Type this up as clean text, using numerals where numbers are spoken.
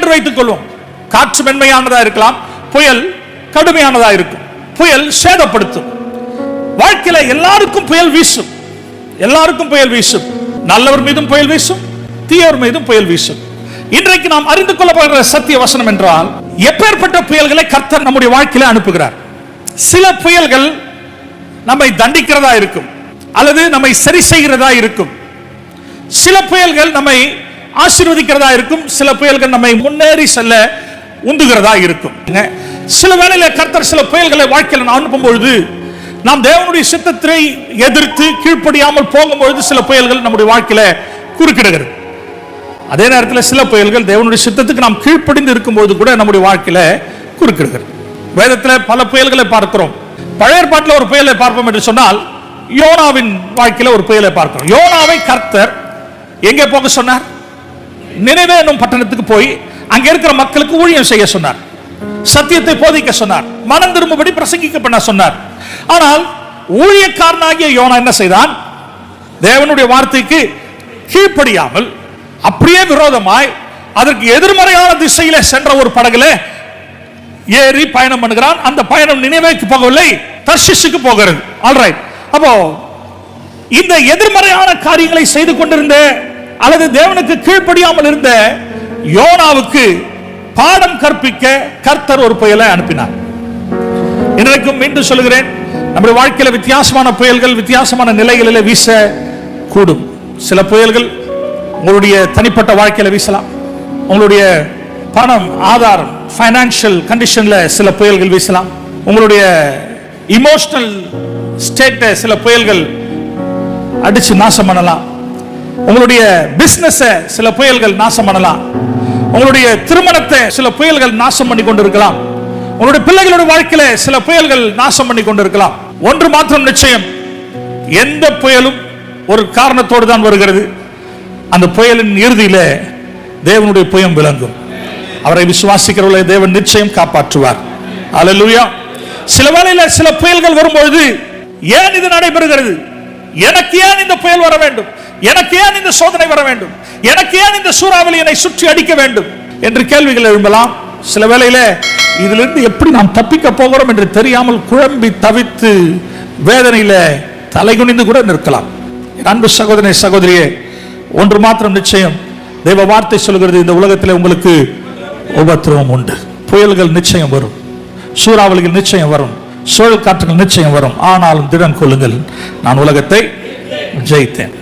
என்று வைத்துக் கொள்வோம். காற்று மென்மையானதா இருக்கலாம், புயல் கடுமையானதா இருக்கும். புயல் சேதப்படுத்தும். வாழ்க்கையில எல்லாருக்கும் புயல் வீசும். எல்லாருக்கும் புயல் வீசும். நல்லவர் மீதும் புயல் வீசும், தீயவர் மீதும் புயல் வீசும். இன்றைக்கு நாம் அறிந்து கொள்ளப்படுகிற சத்திய வசனம் என்றால், எப்பேற்பட்ட புயல்களை கர்த்தர் நம்முடைய வாழ்க்கையில அனுப்புகிறார். சில புயல்கள் நம்மை தண்டிக்கிறதா இருக்கும், அல்லது நம்மை சரி செய்கிறதா இருக்கும். சில புயல்கள் நம்மை ஆசீர்வதிக்கிறதா இருக்கும், சில புயல்கள் நம்மை முன்னேறி செல்ல உந்துகிறதா இருக்கும். சில வேளையில கர்த்தர் சில புயல்களை வாழ்க்கையில் அனுப்பும் பொழுது நாம் தேவனுடைய சித்தத்தை எதிர்த்து கீழ்ப்படியாமல் போகும்பொழுது சில புயல்கள் நம்முடைய வாழ்க்கையில குறுக்கிடுகிறது. அதே நேரத்தில் சில புயல்கள் தேவனுடைய சித்தத்துக்கு நாம் கீழ்ப்படிந்து இருக்கும்போது கூட நம்முடைய வாழ்க்கையில குறுக்கிடுகிறது. வேதத்தில் பல புயல்களை பார்க்கிறோம். பழைய ஏற்பாட்டில் ஒரு புயலை பார்ப்போம் என்று சொன்னால், யோனாவின் வாழ்க்கையில ஒரு புயலை பார்க்கிறோம். யோனாவை கர்த்தர் எங்கே போக சொன்னார்? நினைவே என்னும் பட்டணத்துக்கு போய் அங்க இருக்கிற மக்களுக்கு ஊழியம் செய்ய சொன்னார், சத்தியத்தை போதிக்க சொன்னார், மனம் திரும்பும்படி பிரசங்கிக்க பண்ண சொன்னார். ஆனால் ஊழியக்காரனாகிய யோனா என்ன செய்தான்? தேவனுடைய வார்த்தைக்கு கீழ்ப்படியாமல் அப்படியே விரோதமாய் அதற்கு எதிர்மறையான திசையில சென்ற ஒரு படகுல ஏறி பயணம் பண்ணுகிறான். அந்த பயணம் நினைவேக்கு போகவில்லை, தர்ஷீஷுக்கு போகிறது. ஆல்ரைட். அப்போ இந்த எதிர்மறையான காரியங்களை செய்து கொண்டிருந்த அல்லது தேவனுக்கு கீழ்ப்படியாமல் இருந்த யோனாவுக்கு பாடம் கற்பிக்க கர்த்தர் ஒரு புயலை அனுப்பினார். இன்றைக்கும் மீண்டும் சொல்கிறேன், நம்முடைய வாழ்க்கையில வித்தியாசமான புயல்கள் வித்தியாசமான நிலைகளில் வீச கூடும். சில புயல்கள் உங்களுடைய தனிப்பட்ட வாழ்க்கையில வீசலாம். உங்களுடைய பணம், ஆதாரம், ஃபைனான்சியல் கண்டிஷன்ல சில புயல்கள் வீசலாம். உங்களுடைய இமோஷனல் ஸ்டேட்டை சில புயல்கள் அடிச்சு நாசம் பண்ணலாம். உங்களுடைய பிசினஸ் சில புயல்கள் நாசம் பண்ணலாம். உங்களுடைய திருமணத்தை சில புயல்கள் நாசம் பண்ணி கொண்டிருக்கலாம். உங்களுடைய பிள்ளைகளுடைய வாழ்க்கையில சில புயல்கள் நாசம் பண்ணி கொண்டிருக்கலாம். ஒன்று மாத்திரம் நிச்சயம், எந்த புயலும் ஒரு காரணத்தோடு தான் வருகிறது. அந்த புயலின் இறுதியில தேவனுடைய புயம் விளங்கும். அவரை விசுவாசிக்கிறவர்களை தேவன் நிச்சயம் காப்பாற்றுவார். அல்லேலூயா. சில வேளையில சில புயல்கள் வரும்பொழுது, ஏன் இது நடைபெறுகிறது? எனக்கு ஏன் இந்த புயல் வர வேண்டும்? எனக்கு ஏன் இந்த சோதனை வர வேண்டும்? எனக்கு ஏன் இந்த சூறாவளி என்னை சுற்றி அடிக்க வேண்டும் என்று கேள்விகள் எழும்பலாம். சில வேளையில இதிலிருந்து எப்படி நாம் தப்பிக்க போகிறோம் என்று தெரியாமல் குழம்பி தவித்து வேதனையில தலைகுனிந்து கூட நிற்கலாம். அன்பு சகோதரனே, சகோதரியே, ஒன்று மாத்திரம் நிச்சயம், தேவ வார்த்தை சொல்கிறது, இந்த உலகத்தில் உங்களுக்கு உபத்திரவம் உண்டு. புயல்கள் நிச்சயம் வரும், சூறாவளிகள் நிச்சயம் வரும், சுழல் காற்றுகள் நிச்சயம் வரும். ஆனாலும் திடன் கொள்ளுங்கள், நான் உலகத்தை ஜெயித்தேன்.